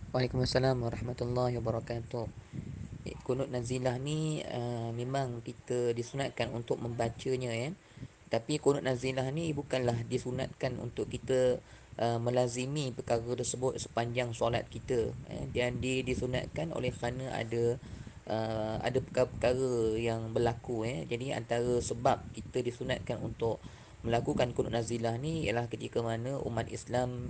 Waalaikumsalam warahmatullahi wabarakatuh. Kunut nazilah ni memang kita disunatkan untuk membacanya ya. Tapi kunut nazilah ni bukanlah disunatkan untuk kita melazimi perkara tersebut sepanjang solat kita. Dan dia disunatkan oleh kerana ada perkara-perkara yang berlaku. Jadi antara sebab kita disunatkan untuk melakukan kunut nazilah ni ialah ketika mana umat Islam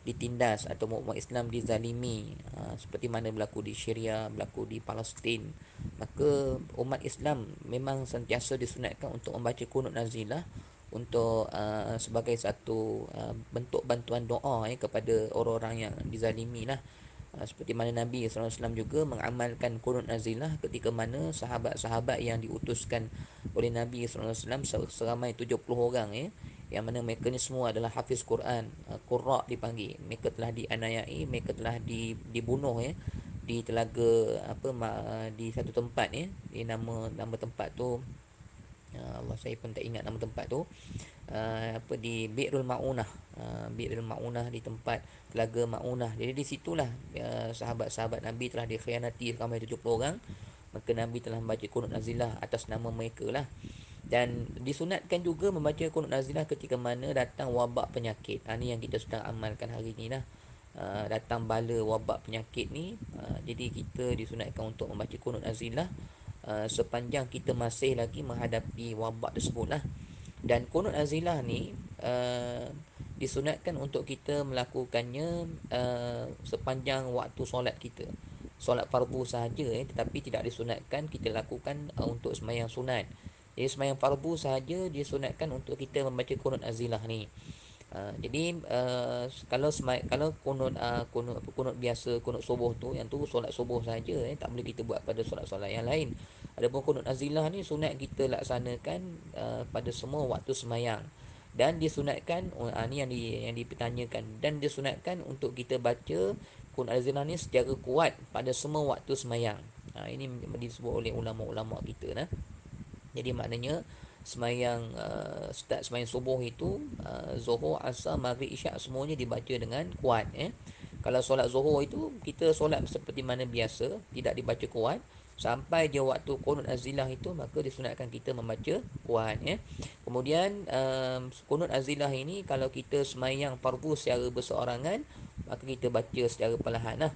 ditindas atau umat Islam dizalimi, seperti mana berlaku di Syria, berlaku di Palestin. Maka umat Islam memang sentiasa disunatkan untuk membaca kunut nazilah untuk sebagai satu bentuk bantuan doa kepada orang-orang yang dizalimi lah. Seperti mana Nabi SAW juga mengamalkan kunut nazilah ketika mana sahabat-sahabat yang diutuskan oleh Nabi SAW seramai 70 orang yang mana mereka ni semua adalah hafiz Quran, qurra dipanggil. Mereka telah dianiayai, mereka telah dibunuh di telaga di satu tempat di nama tempat tu, Allah saya pun tak ingat nama tempat tu, di Bi'rul Maunah, Bi'rul Maunah di tempat Telaga Maunah. Jadi di situlah sahabat-sahabat Nabi telah dikhianati ramai 70 orang. Maka Nabi telah membaca kunut nazilah atas nama mereka lah. Dan disunatkan juga membaca kunut nazilah ketika mana datang wabak penyakit. Ni yang kita sedang amalkan hari ni lah. Datang bala wabak penyakit ni, jadi kita disunatkan untuk membaca kunut nazilah sepanjang kita masih lagi menghadapi wabak tersebut lah. Dan kunut nazilah ni disunatkan untuk kita melakukannya sepanjang waktu solat kita. Solat fardu sahaja tetapi tidak disunatkan kita lakukan untuk sembahyang sunat. Jadi sembahyang fardu sahaja disunatkan untuk kita membaca kunut nazilah ni. Jadi kalau kunut biasa, kunut subuh tu, yang tu solat subuh saja tak boleh kita buat pada solat-solat yang lain. Adapun kunut nazilah ni sunat kita laksanakan pada semua waktu sembahyang. Dan disunatkan, ni yang dipertanyakan, dan disunatkan untuk kita baca kunut nazilah ni secara kuat pada semua waktu sembahyang. Ini disebut oleh ulama-ulama kita nah. Jadi maknanya semayang start semayang subuh itu, Zuhur, Asar, Maghrib, Isyak semuanya dibaca dengan kuat. Kalau solat Zuhur itu kita solat seperti mana biasa, tidak dibaca kuat. Sampai je waktu kunut nazilah itu, maka disunatkan kita membaca kuat. Kemudian kunut nazilah ini kalau kita semayang fardu secara berseorangan, maka kita baca secara perlahan lah.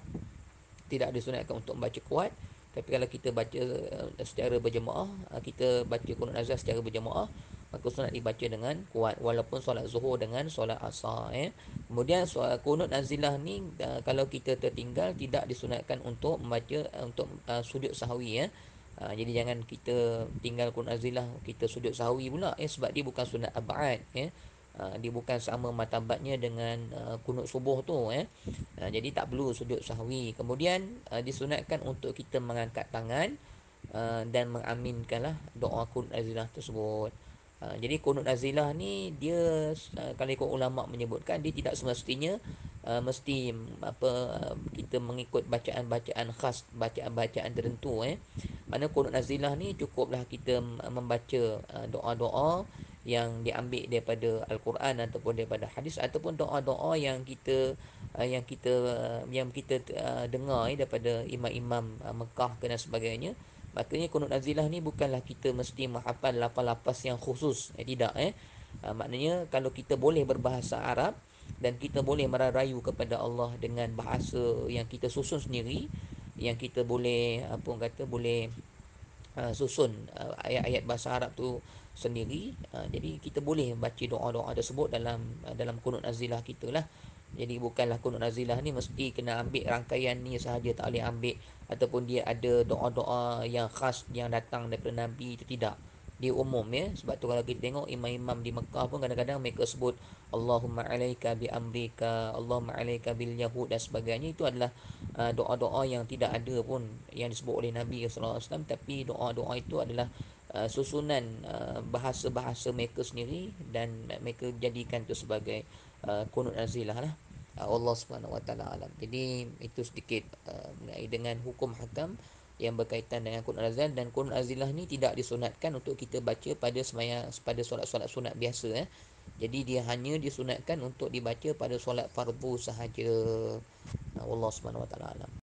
Tidak disunatkan untuk membaca kuat. Tapi kalau kita baca secara berjemaah, kita baca kunut nazar secara berjemaah, maka sunat dibaca dengan kuat walaupun solat zuhur dengan solat asar. Kemudian kunut nazilah ni kalau kita tertinggal, tidak disunatkan untuk membaca untuk sujud sahwi jadi jangan kita tinggal kunut nazilah kita sujud sahwi pula sebab dia bukan sunat abad dia bukan sama martabatnya dengan kunut subuh tu jadi tak perlu sujud sahwi. Kemudian disunatkan untuk kita mengangkat tangan dan mengaminkanlah doa kunut nazilah tersebut. Jadi kunut nazilah ni dia kalau ikut ulama menyebutkan dia tidak semestinya mesti kita mengikut bacaan-bacaan khas, bacaan-bacaan tertentu Mana kunut nazilah ni cukuplah kita membaca doa-doa yang diambil daripada Al-Quran ataupun daripada hadis, ataupun doa-doa yang kita dengar daripada imam-imam Mekah dan sebagainya. Maknanya kunut nazilah ni bukanlah kita mesti menghafal lafaz-lafaz yang khusus. Tidak. Maknanya kalau kita boleh berbahasa Arab dan kita boleh merayu kepada Allah dengan bahasa yang kita susun sendiri, yang kita boleh boleh susun ayat-ayat bahasa Arab tu sendiri, jadi kita boleh baca doa-doa tersebut dalam kunut nazilah kita lah. Jadi bukanlah kunut nazilah ni mesti kena ambil rangkaian ni sahaja, tak boleh ambil ataupun dia ada doa-doa yang khas yang datang daripada Nabi, itu tidak. Dia umum sebab tu kalau kita tengok imam-imam di Mekah pun kadang-kadang mereka sebut Allahumma alaika bi amrika, Allahumma alaika bil yahud dan sebagainya. Itu adalah doa-doa yang tidak ada pun yang disebut oleh Nabi SAW, tapi doa-doa itu adalah susunan bahasa-bahasa mereka sendiri dan mereka jadikan itu sebagai kunut nazilah lah. Allah Subhanahu Wa Taala alam. Jadi itu sedikit mengenai dengan hukum hakam yang berkaitan dengan kunut nazilah. Dan kunut nazilah ni tidak disunatkan untuk kita baca pada solat-solat sunat biasa Jadi dia hanya disunatkan untuk dibaca pada solat fardu sahaja. Allah Subhanahu Wa Taala alam.